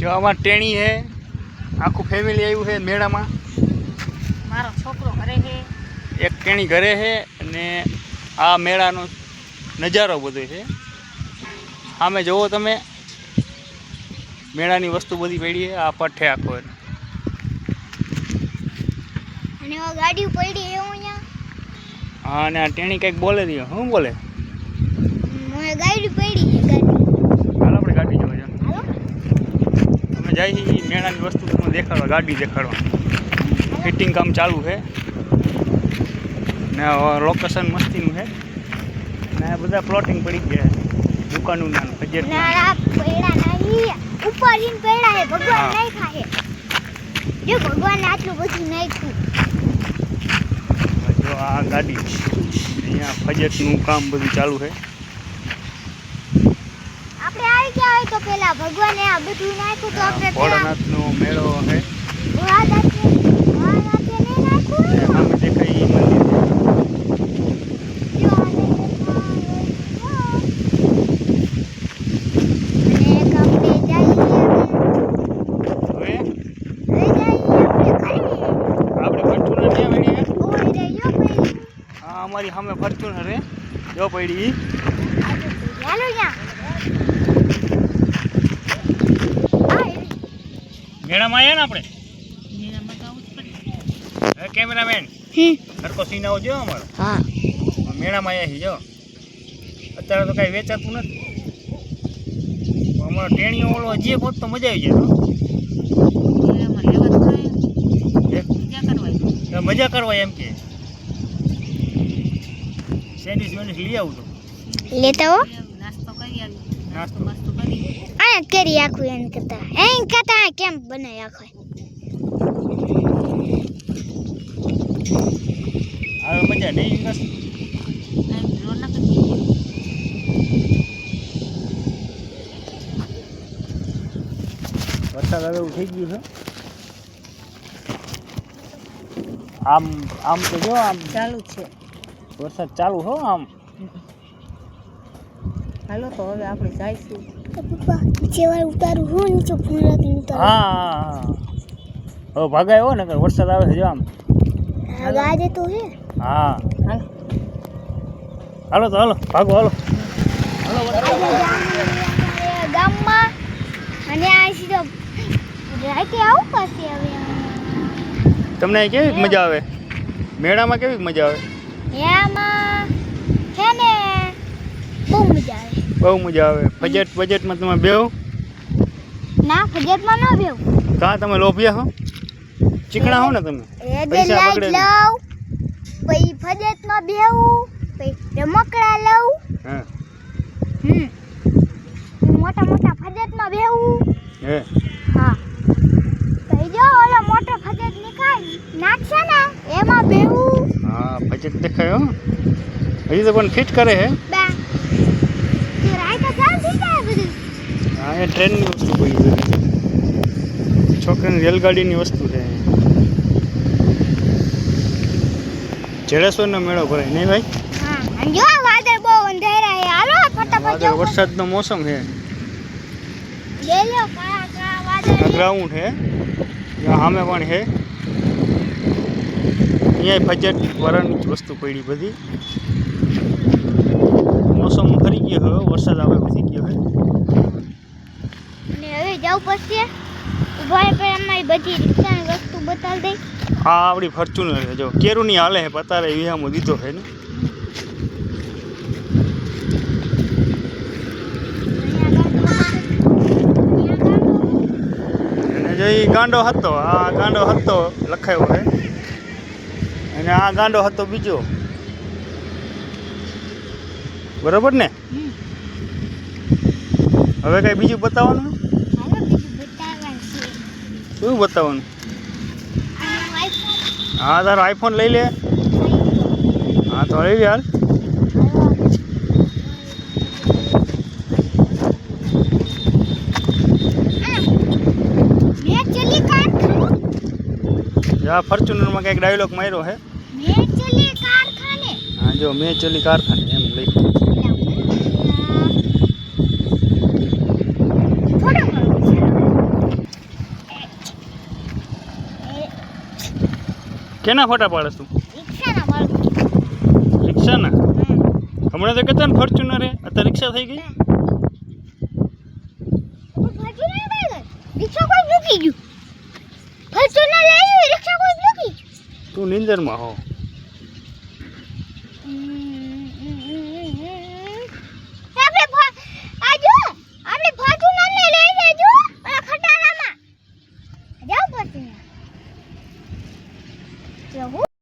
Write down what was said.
જો આમાં ટેણી છે, આખું ફેમિલી આવ્યું છે મેળામાં. મારો છોકરો ઘરે છે, એક ટેણી ઘરે છે અને આ મેળાનો નજારો બધો છે. સામે જુઓ તમે, મેળાની વસ્તુ બધી પડી છે. આ પઠે આખો અને ગાડી પડી છે અહીંયા. હા, અને આ ટેણી કંઈક બોલે રહ્યો. શું બોલે? મને ગાડી પડી છે. હાલ આપણે ગાડી જોવા જાવ. હાલો તમે જાય મેળાની વસ્તુ તમને દેખાડવા, ગાડી દેખાડવા. ફિટિંગ કામ ચાલુ છે ને લોકેશન મસ્તીનું છે ને બધા પ્લોટિંગ પડી ગયા છે દુકાનનું નાનું બજેટ. નાના પૈડા નહીં, ઉપર ઈન પૈડા છે. ભગવાન નહીં ખાય. જો ભગવાન આટલું બધું નાખ્યું. જો આ ગાડી અહીંયા બજેટનું કામ બધું ચાલુ છે. આપણે આવી ગયા હોય તો પેલા ભગવાને આ બધું નાખ્યું તો આપણે ભોળાનાથનો મેળો છે. ભોળાનાથે નહીં નાખ્યું. સામે દેખાય ઈ મંદિર છે. જો અને એક આપણે જઈએ હવે આપણે આપણે ફોર્ચ્યુનર ક્યાં પડી છે? ઓય રે યો પડી. હા, અમારી સામે ફોર્ચ્યુનર છે. જો પડી હાલો યા. મેળામાં આવ્યા ને આપણે. મેળામાં તો આવું જ પડે. હે કેમેરામેન, સરખો સીન આવો જો અમારો. હા મેળામાં આવ્યા છીએ જો. અત્યારે તો કાંઈ વેચાતું નથી. અમારો ટેણીઓ ઓલો હજી હોત તો મજા આવી જાય. મેળામાં લેવા તો આવે, હે? મજા કરવા. મજા કરવા એમ કે સેન્ડવિચ વેન્ડવિચ લઈ આવું તો લેતા હો. નાસ્તો કરી આવી, નાસ્તો મસ્ત કરી. આને કરી આખું એને કરતા કેમ બનાય આખો. હવે મજા નહીં વિકાસ. રોનક હતી. વરસાદ હવે એવું થઈ ગયું છે. આમ આમ તો જો આમ ચાલુ જ છે. વરસાદ ચાલુ હો આમ. હાલો તો હવે આપણે જઈશું. પપ્પા નીચે વાર ઉતારું હું નીચે ફોન રાખીને ઉતારું. હા હા હા, હવે ભાગાયો ને વરસાદ આવે છે જો આમ. ગાજે તો હે. હા હાલ હાલો તો હાલો ભાગો હાલો. ગામમાં અને આ સીધો રાતે આવું પછી હવે તમને અહીં કેવી મજા આવે? મેળામાં કેવી મજા આવે? એમાં છે ને બહુ મજા આવે. બહુ મજા આવે. બજેટમાં તમે બેહો. ના ફજતમાં ન બેવું. કાં તમે લોભિયા હો, ચીકણા હો ને તમે. એ બે પૈસા લાઈટ બગડે ને. લઉં પછી ફજતમાં બેવું પછી રમકડા લઉં. હા મોટા મોટા ફજતમાં બેવું. હે હા પછી જો ઓલો મોટો ફજત નીકાળી નાખશે ને એમાં બેવું. હા, બજેટ દેખાય હો. હજી તો પણ ફિટ કરે હે. બા તે રાઈટ ચાલ થઈ જાય બધું. હા, એ ટ્રેનની વસ્તુ પડી બધી. છોકરાની રેલગાડીની વસ્તુ છે. જડેશ્વરનો મેળો ભરાય નહીં ભાઈ? હા અને જો આ વાદળ બહુ અંધારા છે. હાલો ફટાફટ વાદળ જવું. વરસાદનો મોસમ છે. લે લો કાળા કાળા આ વાદળ. ગ્રાઉન્ડ છે. ત્યાં સામે પણ છે. અહીંયા બજેટ વરાની જ વસ્તુ પડી બધી. મોસમ ફરી ગયો હવે, વરસાદ આવે વધી ગયો છે. અને હવે જાવ પછી ઉભા પર અમારી બધી રિક્ષાની વસ્તુ બતાવી દઈ. આ આપણી ફોર્ચ્યુનર છે જો. કેરુની હાલે છે પતારે વિહામો દીધો છે ને. અને જો એ ગાંડો હતો, આ ગાંડો હતો લખાયો છે. અને આ ગાંડો હતો બીજો. બરોબર ને? હવે કઈ બીજું બતાવવાનું? હાલો બીજું બતાવવાનું છે. શું બતાવવાનું? અને આઈફોન હા, તારો આઈફોન લઈ લે. હા તો લઈ લે હાલ. મેં ચલી કારખાને. આ ફોર્ચ્યુનરમાં કંઈક ડાયલોગ માર્યો છે. મેં ચલી કારખાને. હા જો, મેં ચલી કારખાને એમ લઈ. થોડો ઘણો કેના ફોટા પાડે તું? રિક્ષાના બાળકો. રિક્ષાના? હમણાં તો કહેતા ને ફોર્ચ્યુનર હે, અત્યારે રિક્ષા થઈ ગઈ. ફોર્ચ્યુનર કઈ ગઈ? રિક્ષા કોઈ મૂકી ગયું. ફોર્ચ્યુનર લઈ રિક્ષા કોઈ મૂકી. તું નિંદરમાં હો.